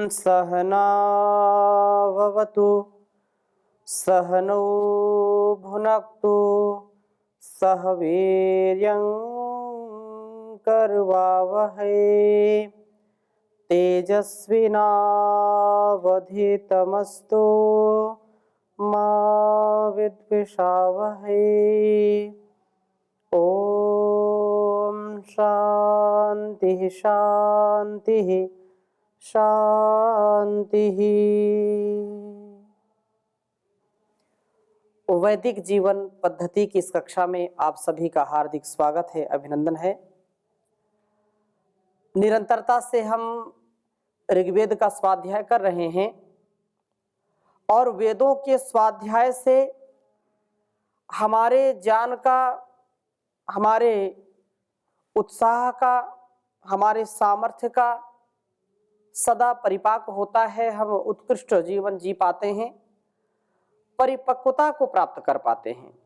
सहनावतु सहनौ भुनक्तु सह वीर्यं करवावहै तेजस्विनावधीतमस्तु मा विद्विषावहै। ओम शांति शांति शांति। वैदिक जीवन पद्धति की इस कक्षा में आप सभी का हार्दिक स्वागत है, अभिनंदन है। निरंतरता से हम ऋग्वेद का स्वाध्याय कर रहे हैं और वेदों के स्वाध्याय से हमारे ज्ञान का, हमारे उत्साह का, हमारे सामर्थ्य का सदा परिपाक होता है। हम उत्कृष्ट जीवन जी पाते हैं, परिपक्वता को प्राप्त कर पाते हैं,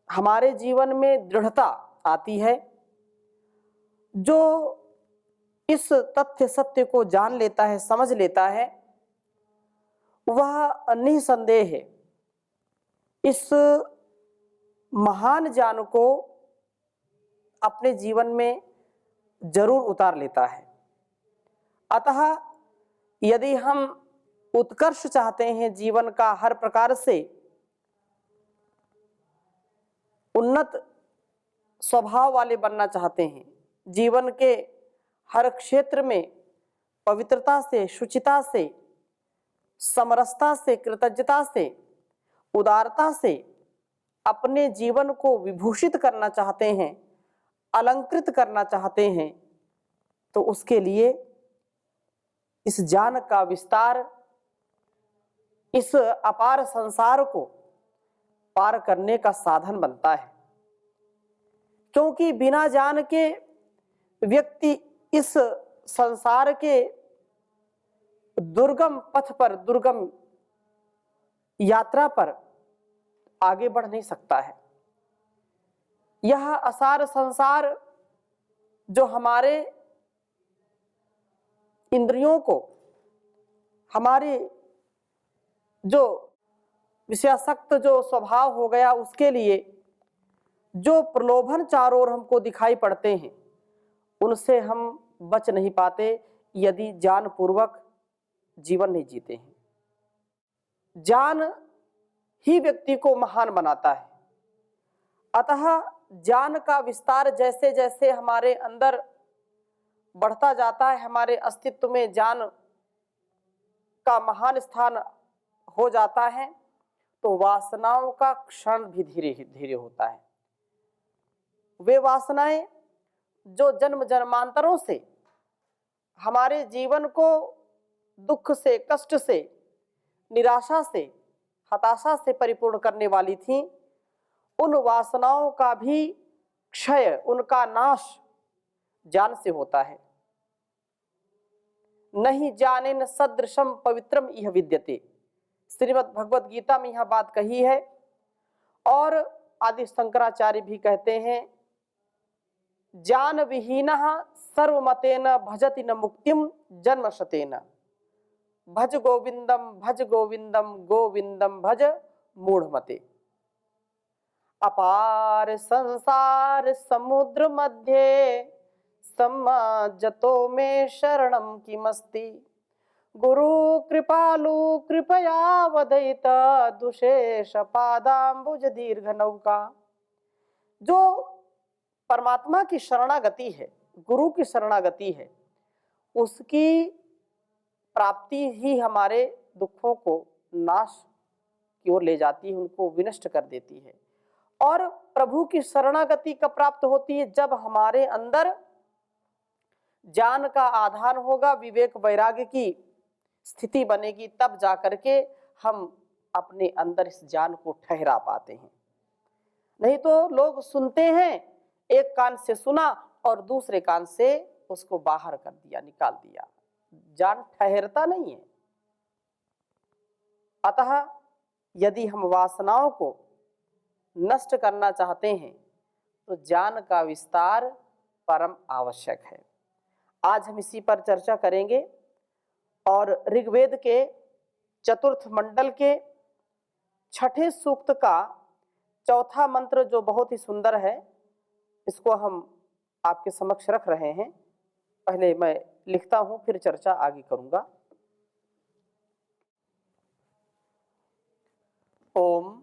हमारे जीवन में दृढ़ता आती है। जो इस तथ्य सत्य को जान लेता है, समझ लेता है, वह निसंदेह है इस महान ज्ञान को अपने जीवन में जरूर उतार लेता है। अतः यदि हम उत्कर्ष चाहते हैं, जीवन का हर प्रकार से उन्नत स्वभाव वाले बनना चाहते हैं, जीवन के हर क्षेत्र में पवित्रता से, शुचिता से, समरसता से, कृतज्ञता से, उदारता से अपने जीवन को विभूषित करना चाहते हैं, अलंकृत करना चाहते हैं, तो उसके लिए इस ज्ञान का विस्तार, इस अपार संसार को पार करने का साधन बनता है। क्योंकि बिना ज्ञान के व्यक्ति इस संसार के दुर्गम पथ पर, दुर्गम यात्रा पर आगे बढ़ नहीं सकता है। यह असार संसार जो हमारे इंद्रियों को, हमारे जो विषयासक्त जो स्वभाव हो गया, उसके लिए जो प्रलोभन चारों ओर हमको दिखाई पड़ते हैं, उनसे हम बच नहीं पाते यदि ज्ञान पूर्वक जीवन नहीं जीते हैं। ज्ञान ही व्यक्ति को महान बनाता है। अतः ज्ञान का विस्तार जैसे जैसे हमारे अंदर बढ़ता जाता है, हमारे अस्तित्व में ज्ञान का महान स्थान हो जाता है, तो वासनाओं का क्षरण भी धीरे धीरे होता है। वे वासनाएं जो जन्म जन्मांतरों से हमारे जीवन को दुख से, कष्ट से, निराशा से, हताशा से परिपूर्ण करने वाली थी, उन वासनाओं का भी क्षय, उनका नाश ज्ञान से होता है। नहीं जानेन सदृशम पवित्रम इह विद्यते, श्रीमद् भगवद गीता में यह बात कही है। और आदि शंकराचार्य भी कहते हैं, ज्ञान विहीनः सर्वमतेन भजति न मुक्तिम जन्मशतेन, भज गोविंदम गोविंदम भज मूढ़मते। अपार संसार समुद्र मध्य सम्माजतो में शरणम किमस्ति, गुरु कृपालु कृपया वदयित दुशेष पादाम्बुज दीर्घ नौका। जो परमात्मा की शरणागति है, गुरु की शरणागति है, उसकी प्राप्ति ही हमारे दुखों को नाश की ओर ले जाती है, उनको विनष्ट कर देती है। और प्रभु की शरणागति कब प्राप्त होती है? जब हमारे अंदर ज्ञान का आधार होगा, विवेक वैराग्य की स्थिति बनेगी, तब जाकर के हम अपने अंदर इस ज्ञान को ठहरा पाते हैं। नहीं तो लोग सुनते हैं, एक कान से सुना और दूसरे कान से उसको बाहर कर दिया, निकाल दिया, ज्ञान ठहरता नहीं है। अतः यदि हम वासनाओं को नष्ट करना चाहते हैं तो ज्ञान का विस्तार परम आवश्यक है। आज हम इसी पर चर्चा करेंगे और ऋग्वेद के चतुर्थ मंडल के छठे सूक्त का चौथा मंत्र जो बहुत ही सुंदर है, इसको हम आपके समक्ष रख रहे हैं। पहले मैं लिखता हूं, फिर चर्चा आगे करूंगा। ओम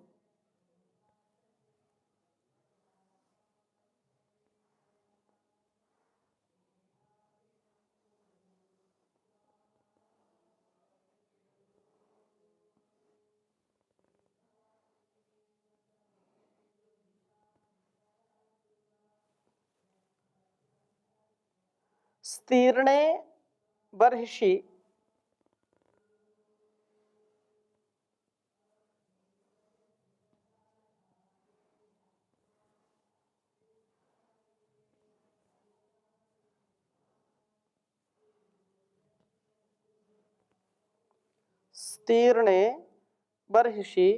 स्तीर्णे बर्हिषि स्तीर्णे बर्हिषि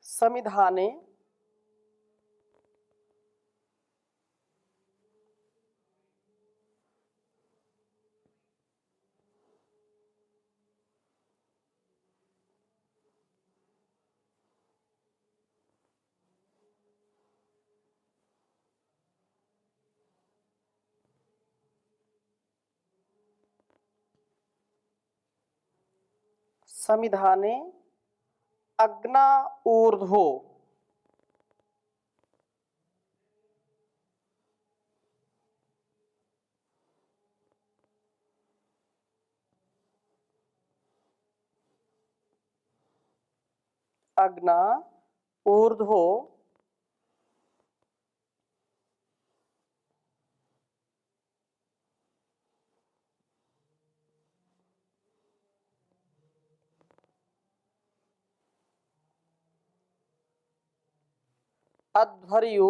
समिधाने समिधाने अग्ना ऊर्ध्वो अग्ना ऊर्ध्वो अध्वर्यु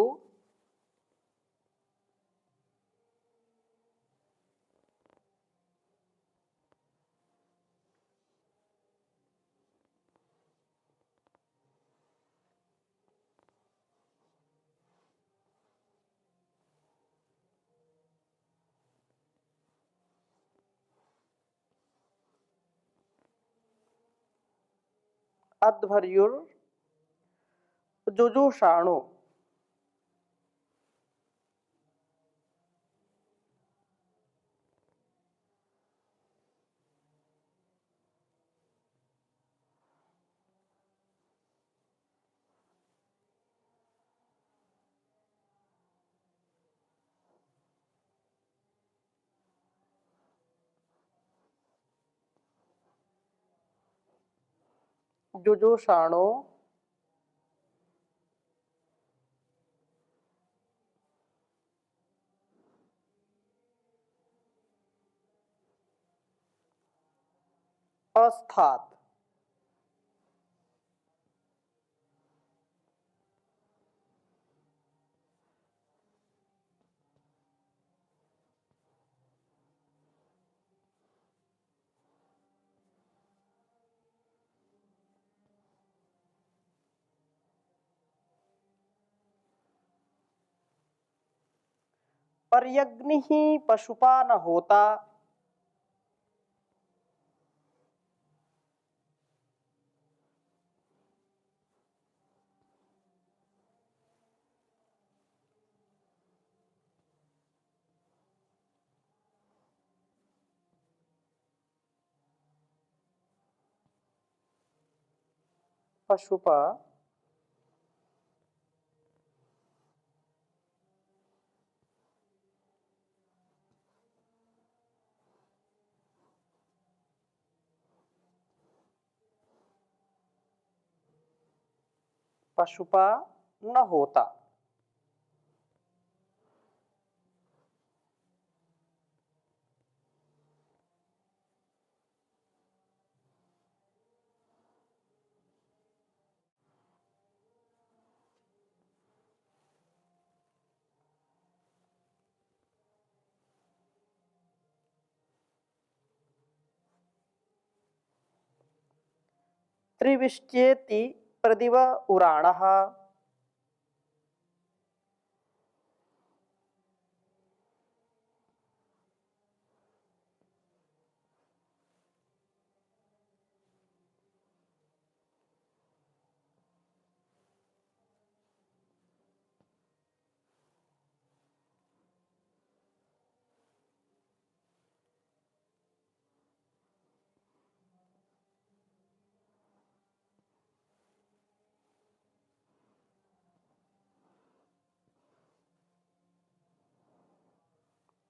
अध्वर्युर जुजुषाणु जुजुषाणु अस्तात् पर्यग्नि पशुपा न होता पशुपा पशुपा न होता। त्रिविष्ट्येति प्रदिव उराणः।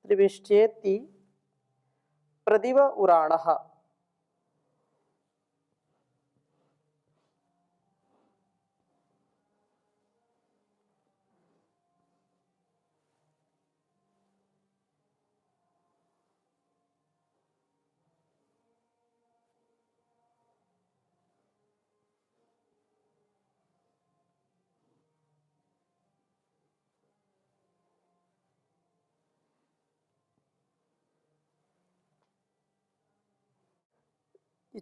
त्रिविष्ट्येति प्रदिव उराणः।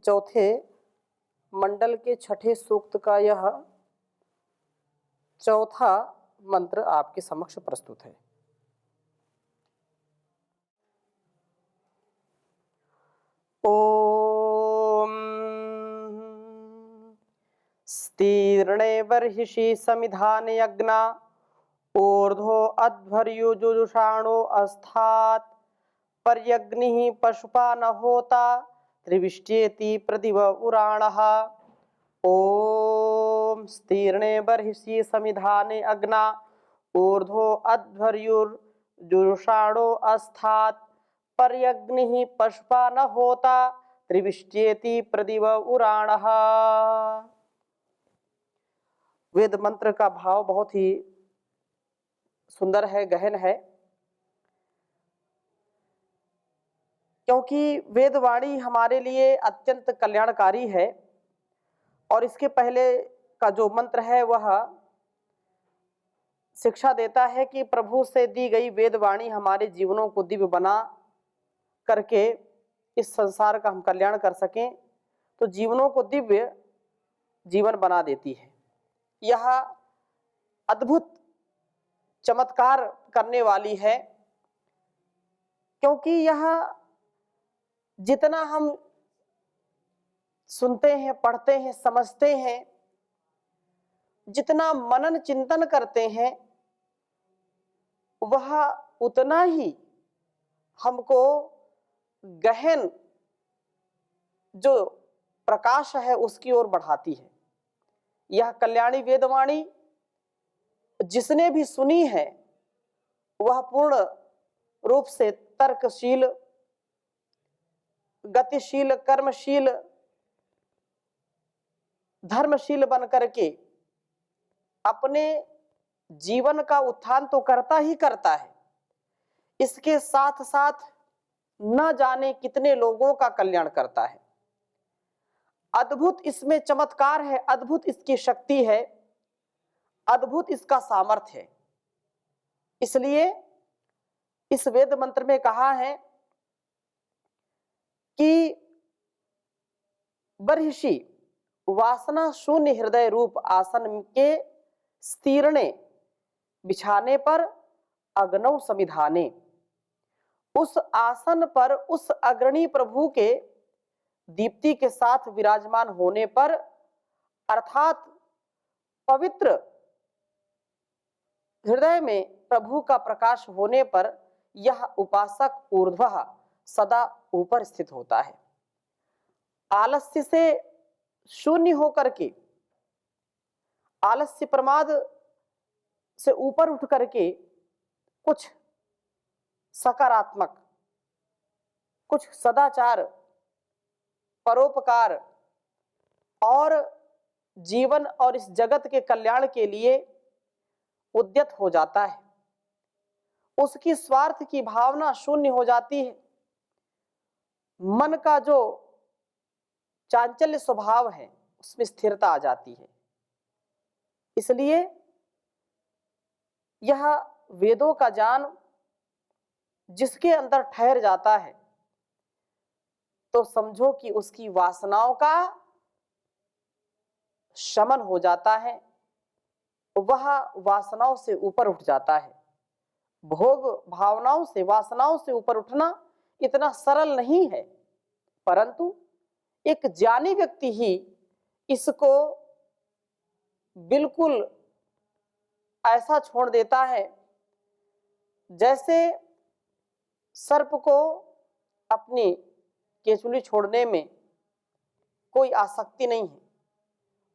चौथे मंडल के छठे सूक्त का यह चौथा मंत्र आपके समक्ष प्रस्तुत है। ओम स्तीर्णे बर्हिषि समिधान यज्ञा ऊर्ध्वो अध्वर्युजुषाणो अस्तात् पर्यग्निः पशुपा न होता त्रिविष्ट्येति प्रदिव उराणः। ओम स्तीर्णे बर्हिषि समिधाने अग्ना ऊर्ध्वो अध्वर्युर्जुषाणो अस्तात् पर्यग्निः पशुपा न होता त्रिविष्ट्येति प्रदिव उराणः। वेद मंत्र का भाव बहुत ही सुंदर है, गहन है, क्योंकि वेदवाणी हमारे लिए अत्यंत कल्याणकारी है। और इसके पहले का जो मंत्र है वह शिक्षा देता है कि प्रभु से दी गई वेदवाणी हमारे जीवनों को दिव्य बना करके इस संसार का हम कल्याण कर सकें, तो जीवनों को दिव्य जीवन बना देती है। यह अद्भुत चमत्कार करने वाली है, क्योंकि यह जितना हम सुनते हैं, पढ़ते हैं, समझते हैं, जितना मनन चिंतन करते हैं, वह उतना ही हमको गहन जो प्रकाश है उसकी ओर बढ़ाती है। यह कल्याणी वेदवाणी जिसने भी सुनी है वह पूर्ण रूप से तर्कशील, गतिशील, कर्मशील, धर्मशील बन करके अपने जीवन का उत्थान तो करता ही करता है, इसके साथ साथ न जाने कितने लोगों का कल्याण करता है। अद्भुत इसमें चमत्कार है, अद्भुत इसकी शक्ति है, अद्भुत इसका सामर्थ्य है। इसलिए इस वेद मंत्र में कहा है कि बर्हिषि वासना शून्य हृदय रूप आसन के स्तीर्णे बिछाने पर अग्नौ समिधाने, उस आसन पर उस अग्रणी प्रभु के दीप्ति के साथ विराजमान होने पर, अर्थात पवित्र हृदय में प्रभु का प्रकाश होने पर यह उपासक ऊर्ध्वः सदा ऊपर स्थित होता है। आलस्य से शून्य होकर के, आलस्य प्रमाद से ऊपर उठ करके कुछ सकारात्मक, कुछ सदाचार, परोपकार और जीवन और इस जगत के कल्याण के लिए उद्यत हो जाता है। उसकी स्वार्थ की भावना शून्य हो जाती है। मन का जो चांचल्य स्वभाव है उसमें स्थिरता आ जाती है। इसलिए यह वेदों का ज्ञान जिसके अंदर ठहर जाता है तो समझो कि उसकी वासनाओं का शमन हो जाता है, वह वासनाओं से ऊपर उठ जाता है। भोग भावनाओं से, वासनाओं से ऊपर उठना इतना सरल नहीं है, परंतु एक ज्ञानी व्यक्ति ही इसको बिल्कुल ऐसा छोड़ देता है जैसे सर्प को अपनी केचुली छोड़ने में कोई आसक्ति नहीं है,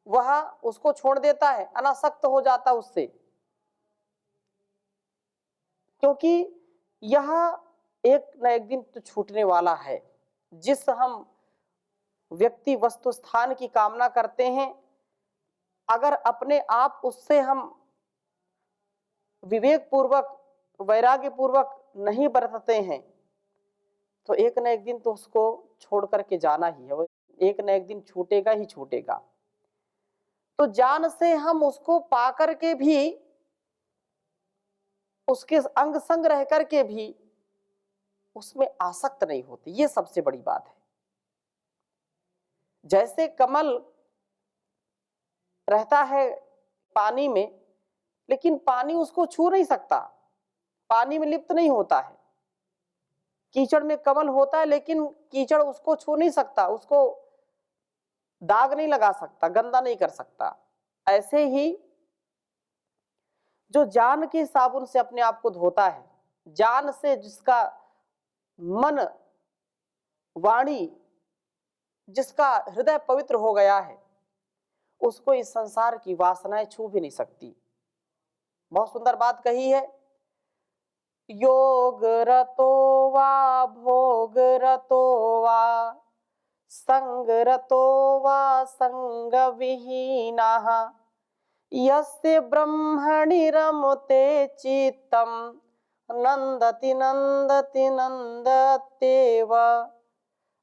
वह उसको छोड़ देता है, अनासक्त हो जाता उससे, क्योंकि यह एक न एक दिन तो छूटने वाला है। जिस हम व्यक्ति वस्तु स्थान की कामना करते हैं, अगर अपने आप उससे हम विवेक पूर्वक, वैराग्य पूर्वक नहीं बरतते हैं, तो एक न एक दिन तो उसको छोड़ करके जाना ही है, वो एक न एक दिन छूटेगा ही छूटेगा। तो जान से हम उसको पा करके भी, उसके अंग संग रह करके भी उसमें आसक्त नहीं होते, ये सबसे बड़ी बात है। जैसे कमल रहता है पानी में, लेकिन पानी उसको छू नहीं सकता, पानी में लिप्त नहीं होता है। कीचड़ में कमल होता है, लेकिन कीचड़ उसको छू नहीं सकता, उसको दाग नहीं लगा सकता, गंदा नहीं कर सकता। ऐसे ही जो जान के साबुन से अपने आप को धोता है, जान से जिसका मन वाणी, जिसका हृदय पवित्र हो गया है, उसको इस संसार की वासनाएं छू भी नहीं सकती। बहुत सुंदर बात कही है, योग रतो वा भोग रतो वा संग रतो वा संग विहीनः यस्य ब्रह्मणि रमते चित्तम नंदति नंदति नंदत्येव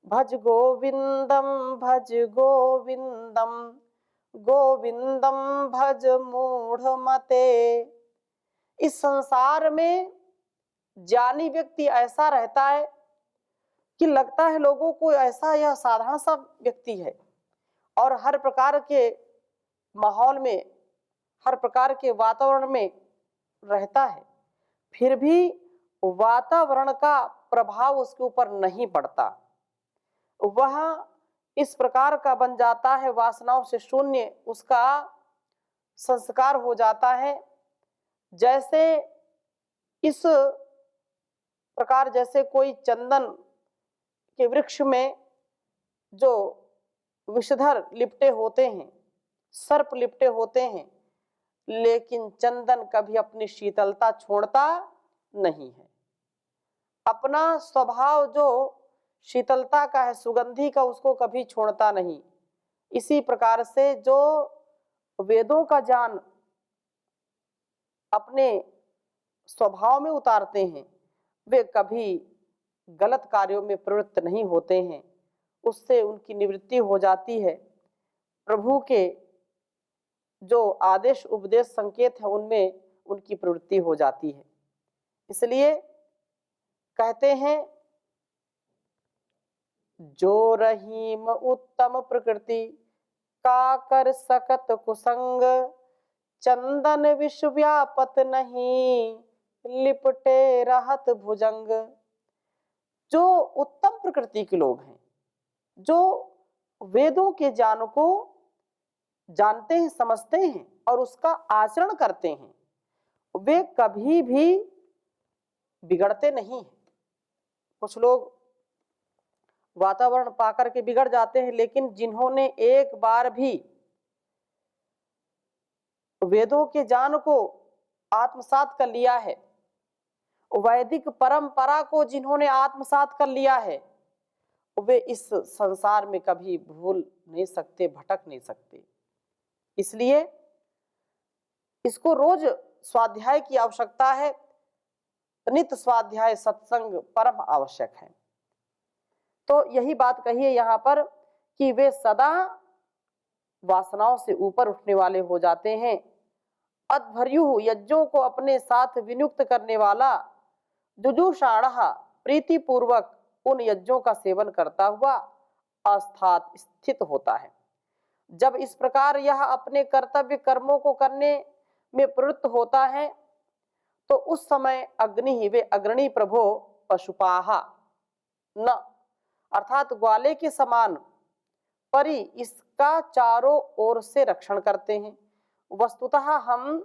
भज गोविंदम भज गोविंदम गोविंदम भज मूढ़मते। इस संसार में ज्ञानी व्यक्ति ऐसा रहता है कि लगता है लोगों को ऐसा यह साधारण सा व्यक्ति है, और हर प्रकार के माहौल में, हर प्रकार के वातावरण में रहता है, फिर भी वातावरण का प्रभाव उसके ऊपर नहीं पड़ता। वह इस प्रकार का बन जाता है, वासनाओं से शून्य उसका संस्कार हो जाता है। जैसे इस प्रकार, जैसे कोई चंदन के वृक्ष में जो विषधर लिपटे होते हैं, सर्प लिपटे होते हैं, लेकिन चंदन कभी अपनी शीतलता छोड़ता नहीं है। अपना स्वभाव जो शीतलता का है, सुगंधी का, उसको कभी छोड़ता नहीं। इसी प्रकार से जो वेदों का ज्ञान अपने स्वभाव में उतारते हैं, वे कभी गलत कार्यों में प्रवृत्त नहीं होते हैं, उससे उनकी निवृत्ति हो जाती है। प्रभु के जो आदेश उपदेश संकेत है, उनमें उनकी प्रवृत्ति हो जाती है। इसलिए कहते हैं, जो रहीम उत्तम प्रकृति का कर सकत कुसंग चंदन विश्व व्यापत नहीं लिपटे रहत भुजंग। जो उत्तम प्रकृति के लोग हैं, जो वेदों के ज्ञान को जानते हैं, समझते हैं और उसका आचरण करते हैं, वे कभी भी बिगड़ते नहीं हैं। कुछ लोग वातावरण पाकर के बिगड़ जाते हैं, लेकिन जिन्होंने एक बार भी वेदों के ज्ञान को आत्मसात कर लिया है, वैदिक परंपरा को जिन्होंने आत्मसात कर लिया है, वे इस संसार में कभी भूल नहीं सकते, भटक नहीं सकते। इसलिए इसको रोज स्वाध्याय की आवश्यकता है। नित्य स्वाध्याय सत्संग परम आवश्यक है। तो यही बात कही है यहाँ पर कि वे सदा वासनाओं से ऊपर उठने वाले हो जाते हैं। अध्वर्यु यज्ञों को अपने साथ विनियुक्त करने वाला जुजुषाणः प्रीति पूर्वक उन यज्ञों का सेवन करता हुआ अस्थात स्थित होता है। जब इस प्रकार यह अपने कर्तव्य कर्मों को करने में प्रवृत्त होता है तो उस समय अग्नि ही वे अग्रणी प्रभो पशुपाहा न, अर्थात ग्वाले के समान परी इसका चारों ओर से रक्षण करते हैं। वस्तुतः हम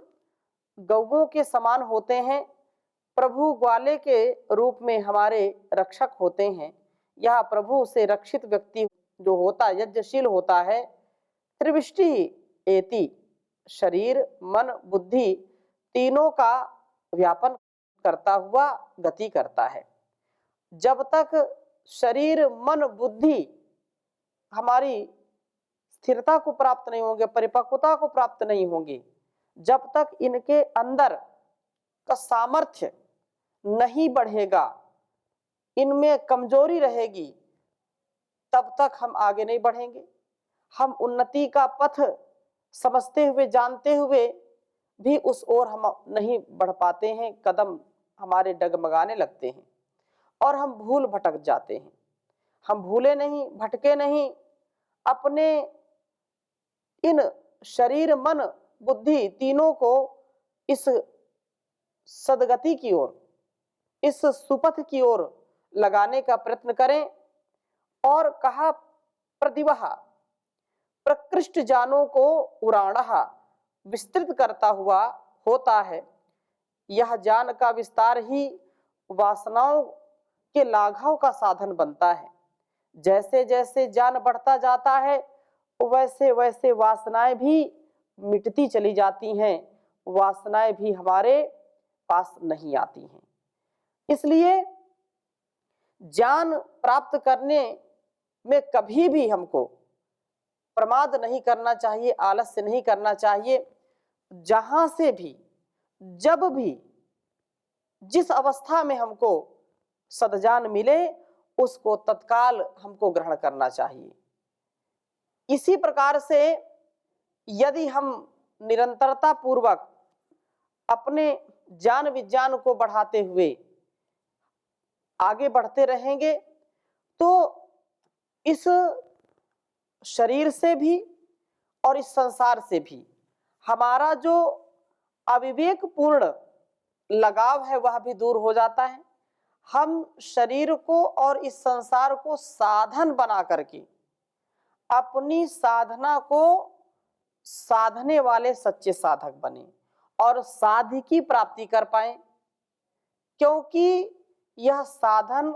गौओं के समान होते हैं, प्रभु ग्वाले के रूप में हमारे रक्षक होते हैं। यह प्रभु से रक्षित व्यक्ति जो होता यज्ञशील होता है, त्रिविष्टि एति, शरीर मन बुद्धि तीनों का व्यापन करता हुआ गति करता है। जब तक शरीर मन बुद्धि हमारी स्थिरता को प्राप्त नहीं होंगे, परिपक्वता को प्राप्त नहीं होंगे, जब तक इनके अंदर का सामर्थ्य नहीं बढ़ेगा, इनमें कमजोरी रहेगी, तब तक हम आगे नहीं बढ़ेंगे। हम उन्नति का पथ समझते हुए जानते हुए भी उस ओर हम नहीं बढ़ पाते हैं, कदम हमारे डगमगाने लगते हैं और हम भूल भटक जाते हैं। हम भूले नहीं, भटके नहीं, अपने इन शरीर मन बुद्धि तीनों को इस सदगति की ओर, इस सुपथ की ओर लगाने का प्रयत्न करें। और कहा प्रतिवह प्रकृष्ट जानों को उराणहा, विस्तृत करता हुआ होता है। यह जान का विस्तार ही वासनाओं के लाघव का साधन बनता है। जैसे जैसे ज्ञान बढ़ता जाता है वैसे वैसे वासनाएं भी मिटती चली जाती हैं, वासनाएं भी हमारे पास नहीं आती हैं। इसलिए ज्ञान प्राप्त करने में कभी भी हमको प्रमाद नहीं करना चाहिए, आलस्य नहीं करना चाहिए। जहां से भी, जब भी, जिस अवस्था में हमको सद्ज्ञान मिले उसको तत्काल हमको ग्रहण करना चाहिए। इसी प्रकार से यदि हम निरंतरता पूर्वक अपने ज्ञान विज्ञान को बढ़ाते हुए आगे बढ़ते रहेंगे तो इस शरीर से भी और इस संसार से भी हमारा जो अविवेक पूर्ण लगाव है वह भी दूर हो जाता है। हम शरीर को और इस संसार को साधन बना करके अपनी साधना को साधने वाले सच्चे साधक बने और साध्य की प्राप्ति कर पाए। क्योंकि यह साधन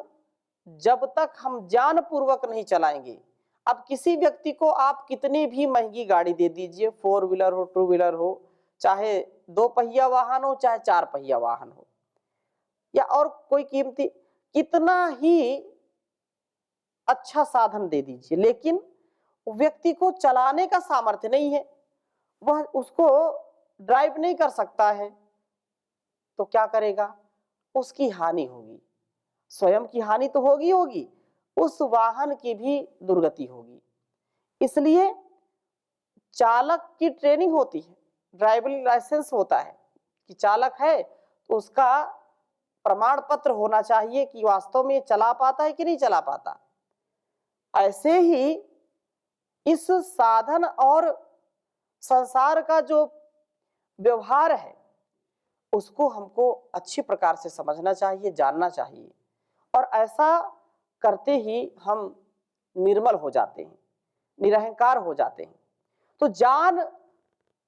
जब तक हम ज्ञान पूर्वक नहीं चलाएंगे, अब किसी व्यक्ति को आप कितनी भी महंगी गाड़ी दे दीजिए, 4 व्हीलर हो, 2 व्हीलर हो, चाहे 2 पहिया वाहन हो, चाहे 4 पहिया वाहन हो, या और कोई कीमती कितना ही अच्छा साधन दे दीजिए, लेकिन व्यक्ति को चलाने का सामर्थ्य नहीं है, वह उसको ड्राइव नहीं कर सकता है, तो क्या करेगा? उसकी हानि होगी। स्वयं की हानि तो होगी होगी, उस वाहन की भी दुर्गति होगी। इसलिए चालक की ट्रेनिंग होती है, ड्राइविंग लाइसेंस होता है कि चालक है तो उसका प्रमाण पत्र होना चाहिए कि वास्तव में चला पाता है कि नहीं चला पाता। ऐसे ही इस साधन और संसार का जो व्यवहार है उसको हमको अच्छी प्रकार से समझना चाहिए, जानना चाहिए, और ऐसा करते ही हम निर्मल हो जाते हैं, निरहंकार हो जाते हैं। तो ज्ञान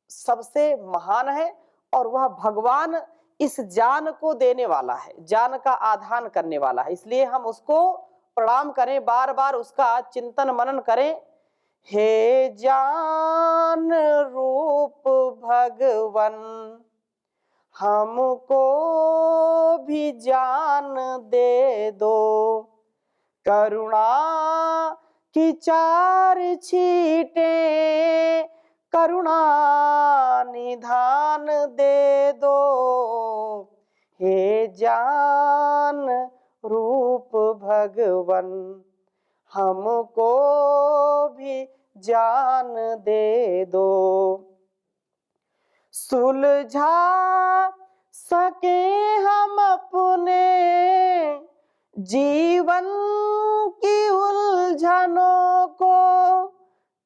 सबसे महान है और वह भगवान इस ज्ञान को देने वाला है, ज्ञान का आधान करने वाला है। इसलिए हम उसको प्रणाम करें, बार बार उसका चिंतन मनन करें। हे ज्ञान रूप भगवन, हमको भी ज्ञान दे दो, करुणा की 4 छींटे करुणा निधान दे दो। हे ज्ञान रूप भगवन, हमको भी ज्ञान दे दो। सुलझा सके हम अपने जीवन की उलझनों को,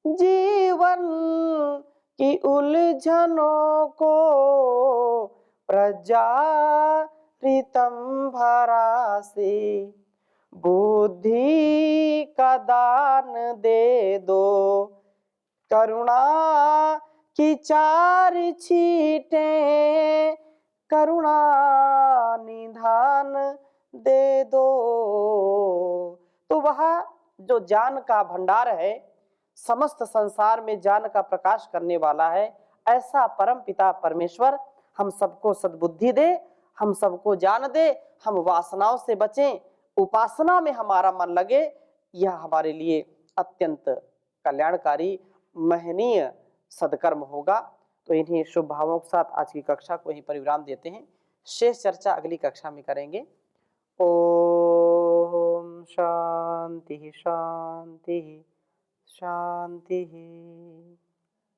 जीवन जीवन की उलझनों को प्रजारितम भरा से बुद्धि का दान दे दो, करुणा की 4 छींटें करुणा निधान दे दो। तो वह जो ज्ञान का भंडार है, समस्त संसार में ज्ञान का प्रकाश करने वाला है, ऐसा परम पिता परमेश्वर हम सबको सद्बुद्धि दे, हम सबको ज्ञान दे, हम वासनाओं से बचें, उपासना में हमारा मन लगे। यह हमारे लिए अत्यंत कल्याणकारी महनीय सदकर्म होगा। तो इन्हीं शुभ भावों के साथ आज की कक्षा को यहीं पर विराम देते हैं। शेष चर्चा अगली कक्षा में करेंगे। ओम शांति शांति शांति।